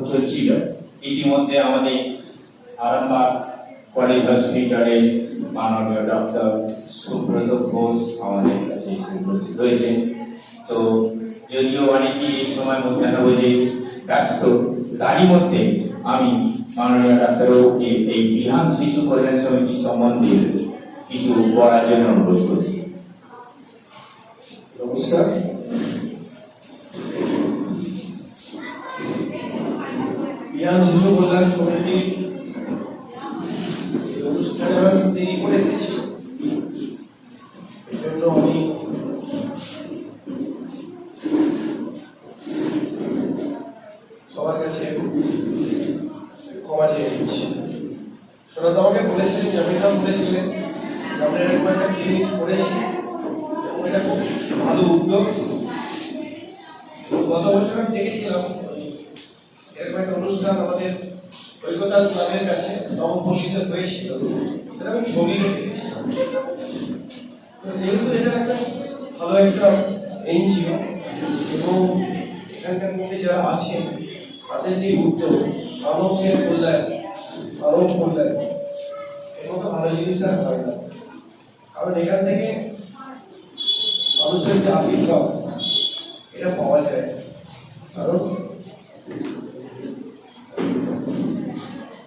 চলছিল। ইতিমধ্যে আমাদের আরামবাগ কলেজ হসপিটালে মাননীয় ডক্টর সুব্রত ঘোষ আমাদের কাছে উপস্থিত হয়েছে। তো যদিও অনেকেই এই সময় মধ্যাহ্ন ভোজে ব্যস্ত, তারই মধ্যে আমি মাননীয় ডাক্তারবাবুকে এই বিহান শিশু কল্যাণ সমিতি সম্বন্ধে কিছু বলার জন্য অনুরোধ করছি। নমস্কার। বিহান শিশু কল্যাণ সমিতির অনুষ্ঠানে আমি দেরি করে এসেছি, এই জন্য আমি সবার কাছে ক্ষমা চেয়ে নিচ্ছি। সোনাদা আমাকে বলেছিলেন, জামিনদা বলেছিলেন, আমরা এরকম একটা জিনিস করেছি এবং এটা খুব ভালো উদ্যোগ। গত বছর আমি দেখেছিলাম এরকম একটা অনুষ্ঠান আমাদের ঐক্যতান ক্লাবের কাছে নবপল্লীতে হয়েছিল, সেটা আমি ছবিতে দেখেছিলাম। তো যেহেতু এটা একটা ভালো একটা এনজিও এবং এখানকার মধ্যে যারা আছেন তাদের যে উদ্যোগ মানুষের কল্যাণ, মানব কল্যাণ, এর মতো ভালো জিনিস আর হয় না। কারণ এখান থেকে মানুষের যে আশীর্বাদ এটা পাওয়া যায়। কারণ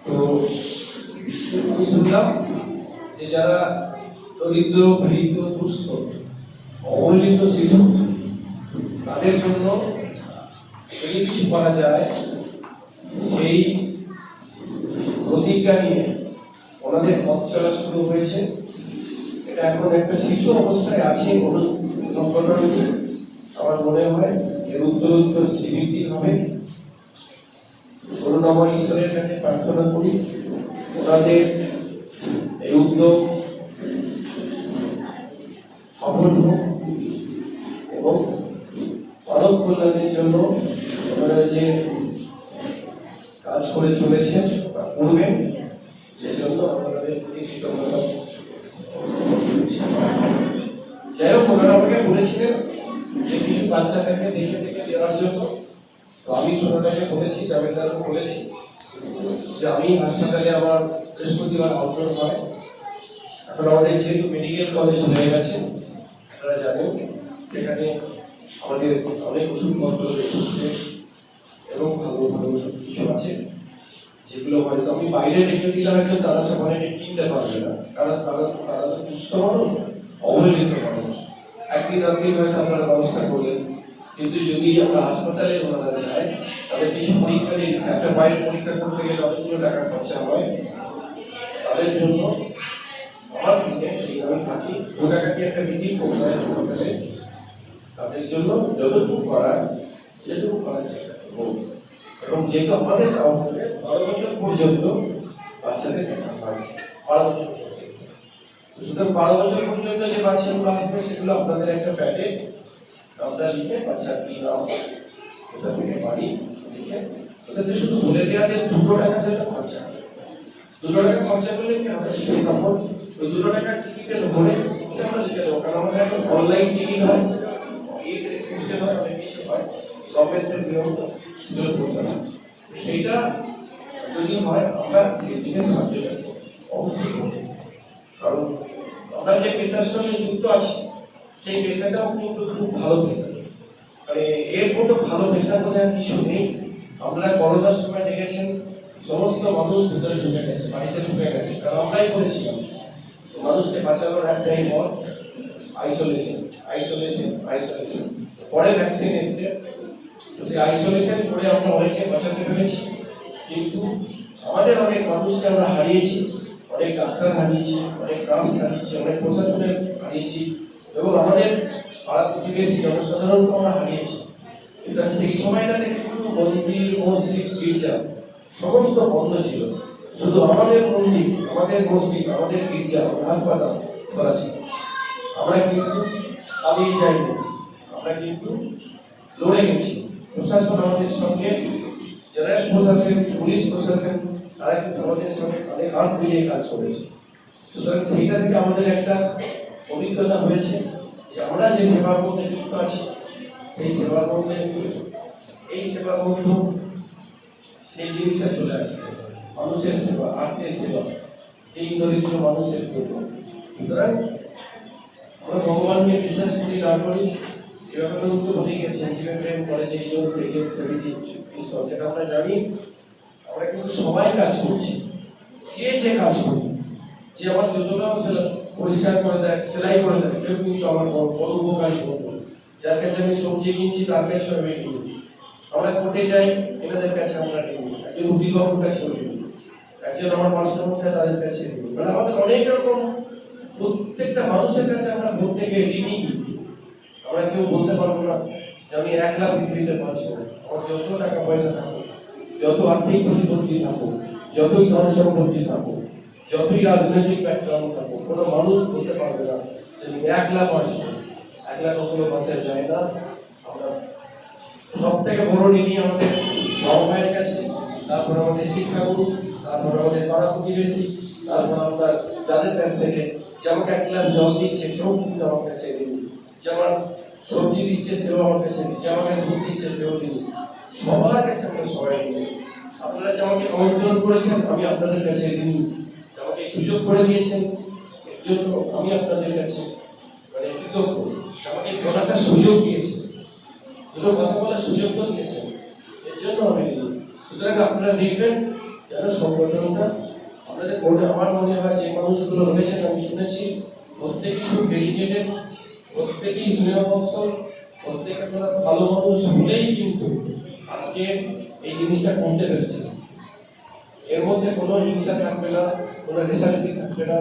তো আমি শুনলাম যে যারা দরিদ্র, পীড়িত, দুস্থ, অবহেলিত শিশু, তাদের জন্য যদি কিছু করা যায় সেই প্রতিজ্ঞা নিয়ে ওনাদের পথ চলা শুরু হয়েছে। এটা এখন একটা শিশু অবস্থায় আছে সংগঠনটি। আমার মনে হয় এর উত্তরোত্তর শ্রীবৃদ্ধি হবে। করুণাময় ঈশ্বরের কাছে প্রার্থনা করি ওনাদের এই উদ্যোগ সফল হোক এবং মানব কল্যাণের জন্য ওনারা যে কাজ করে চলেছেন বা করবেন সেই জন্য আমাদের কৃতজ্ঞতা। যাই হোক, ওনারা আমাকে বলেছিলেন যে কিছু বাচ্চাদেরকে দেখে দেখে দেওয়ার জন্য। তো আমি ওনাদেরকে বলেছি, জামিনদারকে বলেছি যে আমি হাসপাতালে আমার বৃহস্পতিবার আউটডোর হয়। এখন আমাদের যেহেতু মেডিকেল কলেজ হয়ে গেছে, আপনারা জানেন সেখানে আমাদের অনেক ওষুধপত্র রেখেছে এবং ভালো ভালো ওষুধ কিছু আছে যেগুলো হয়তো আমি বাইরে রেখে দিলে হয়তো তারা সেখানে কিনতে পারবে না। কারণ তারা তারা তো সুস্থ মানুষ, অবহেলিত মানুষ, একদিন একদিন হয়তো আপনারা ব্যবস্থা করলেন। কিন্তু যদি আমরা হাসপাতালে ওনারা যাই, তাদের কিছু পরীক্ষা দিই, একটা বাইরে পরীক্ষা করতে গেলে অনেকগুলো টাকা খরচা হয়। তাদের জন্য আমার দিকে আমি থাকি ওটাকে একটা মিটিং করতে হয় হাসপাতালে। তাদের জন্য যতটুকু করার সেটুকু করার চেষ্টা করবো। এবং যেহেতু আমাদের 12 বছর পর্যন্ত বাচ্চাদের দেখা হয়, 12 বছর পর্যন্ত, সুতরাং 12 বছর পর্যন্ত যে বাচ্চাগুলো আসবে সেগুলো আপনাদের একটা প্যাডে আমরা লিখে বাচ্চার কি নাম ওটা থেকে বাড়ি লিখে ওটাতে শুধু বলে দেওয়া যে 2 টাকা যেটা খরচা হবে। 2 টাকা খরচা করলে কি হবে, সেই তখন ওই 2 টাকার টিকিটের উপরে সে আমরা লিখে দেবো। কারণ আমাদের এখন অনলাইন টিকিট হয়, এই রেস্ট্রিকশন হয়, অনেক কিছু হয়, গভর্নমেন্টের নিয়ম সেগুলো করতে হয়। সেইটা যদি হয় আমরা সেই দিকে সাহায্য করবো, অবশ্যই করবো। কারণ আমরা যে পেশার সঙ্গে যুক্ত আছি সেই পেশাটাও কিন্তু খুব ভালো পেশা। মানে এর মতো ভালো পেশার মধ্যে আর কিছু নেই। আমরা করোনার সময় দেখেছেন সমস্ত মানুষ ভিতরে ঢুকে গেছে, বাড়িতে ঢুকে গেছে, কারণ আমরাই করেছিলাম। মানুষকে বাঁচানোর একটাই পথ আইসোলেশন, আইসোলেশন, আইসোলেশন। পরে ভ্যাকসিন এসছে, সেই আইসোলেশন করে আমরা অনেককে বাঁচাতে পেরেছি। কিন্তু আমাদের অনেক মানুষকে আমরা হারিয়েছি, অনেক ডাক্তার হারিয়েছি, অনেক নার্স হারিয়েছি, অনেক প্রশাসনের হারিয়েছি এবং আমাদের পাড়া প্রতিবেশী জনসাধারণকে আমরা হারিয়েছি। সুতরাং সেই সময়টাতে কিন্তু মন্দির, মসজিদ, গির্জা সমস্ত বন্ধ ছিল। শুধু আমাদের মন্দির, আমাদের মসজিদ, আমাদের গির্জা, হাসপাতাল খোলা ছিল। আমরা কিন্তু পালিয়ে যাইনি, আমরা কিন্তু লড়ে গেছি। প্রশাসন আমাদের সঙ্গে, জেনারেল প্রশাসন, পুলিশ প্রশাসন, তারা কিন্তু আমাদের সঙ্গে অনেক হাত মিলিয়ে কাজ করেছে। সুতরাং সেইটা থেকে আমাদের একটা অভিজ্ঞতা হয়েছে যে আমরা যে সেবার মধ্যে যুক্ত আছি সেই সেবার মধ্যে এই সেবার মধ্যে সেই জিনিসটা চলে আসছে, মানুষের সেবা, আত্মের সেবা, এই দরিদ্র মানুষের জন্য। সুতরাং আমরা ভগবানকে বিশ্বাস করি না করি, এভাবে তো হয়ে গেছে জীবন কলেজে এইজন সেইজন সেবিজি ঈশ্বর, যেটা আমরা জানি। আমরা কিন্তু সবাই কাজ করছি, যে কাজ করি, যে আমার যতটাও পরিষ্কার করে দেয়, সেলাই করে দেয়, সেও কিন্তু আমার বড় উপকারী করবো। যার কাছে আমি সবজি কিনছি তার কাছে আমি কিনি, আমরা কোর্টে যাই এনাদের কাছে আমরা কিনি, একজন উকিলবাবুর কাছে কিনি, একজন আমার মাস্টারমশাই তাদের কাছে কিনি। মানে আমাদের অনেক রকম, প্রত্যেকটা মানুষের কাছে আমরা প্রত্যেকে ঋণী। আমরা কেউ বলতে পারবো না যে আমি 1 লাখ দিতে পারছি না। আমার যত টাকা পয়সা থাকুক, যত আর্থিক প্রতিপত্তি থাকুক, যতই ধন সম্পত্তি থাকুক, যতই রাজনৈতিক ব্যাকগ্রাউন্ড থাকুক, কোনো মানুষ বলতে পারবে না যে আমি 1 লাখ আসবো। 1 লাখ কখনো বাঁচা যায় না। আমরা সব থেকে বড় ঋণী আমাদের বাবা মায়ের কাছে, তারপর আমাদের শিক্ষাগুরু, তারপর আমাদের পাড়া প্রতিবেশী, তারপর আমরা যাদের কাছ থেকে যে আমাকে 1 গ্লাস জল দিচ্ছে সেও কিন্তু আমার কাছে ঋণী, যে আমার সবজি দিচ্ছে সেও আমার কাছে ঋণী, যে আমাকে দুধ দিচ্ছে সেও ঋণী। সবার কাছে আমরা সবাই ঋণী। আপনারা যে আমাকে আমন্ত্রণ করেছেন আমি আপনাদের কাছে ঋণী, আমাকে সুযোগ করে দিয়েছেন এর জন্য আমি আপনাদের কাছে মানে কৃতজ্ঞ। আমাকে বলাটা সুযোগ দিয়েছেন, দুটো কথা বলার সুযোগ তো দিয়েছেন, এর জন্য আমি ঋণী। সুতরাং আপনারা দেখবেন যেন সংগঠনটা আপনাদের মনে, আমার মনে হয় যে মানুষগুলো রয়েছেন আমি শুনেছি প্রত্যেকেই খুব ডেডিকেটেড, প্রত্যেকেই স্নেহবৎসল, প্রত্যেকে ভালো মানুষ হলেই কিন্তু আজকে এই জিনিসটা করতে পেরেছে। এর মধ্যে কোনো হিংসা থাকবে না, কোনো রেশারেশি থাকবে না।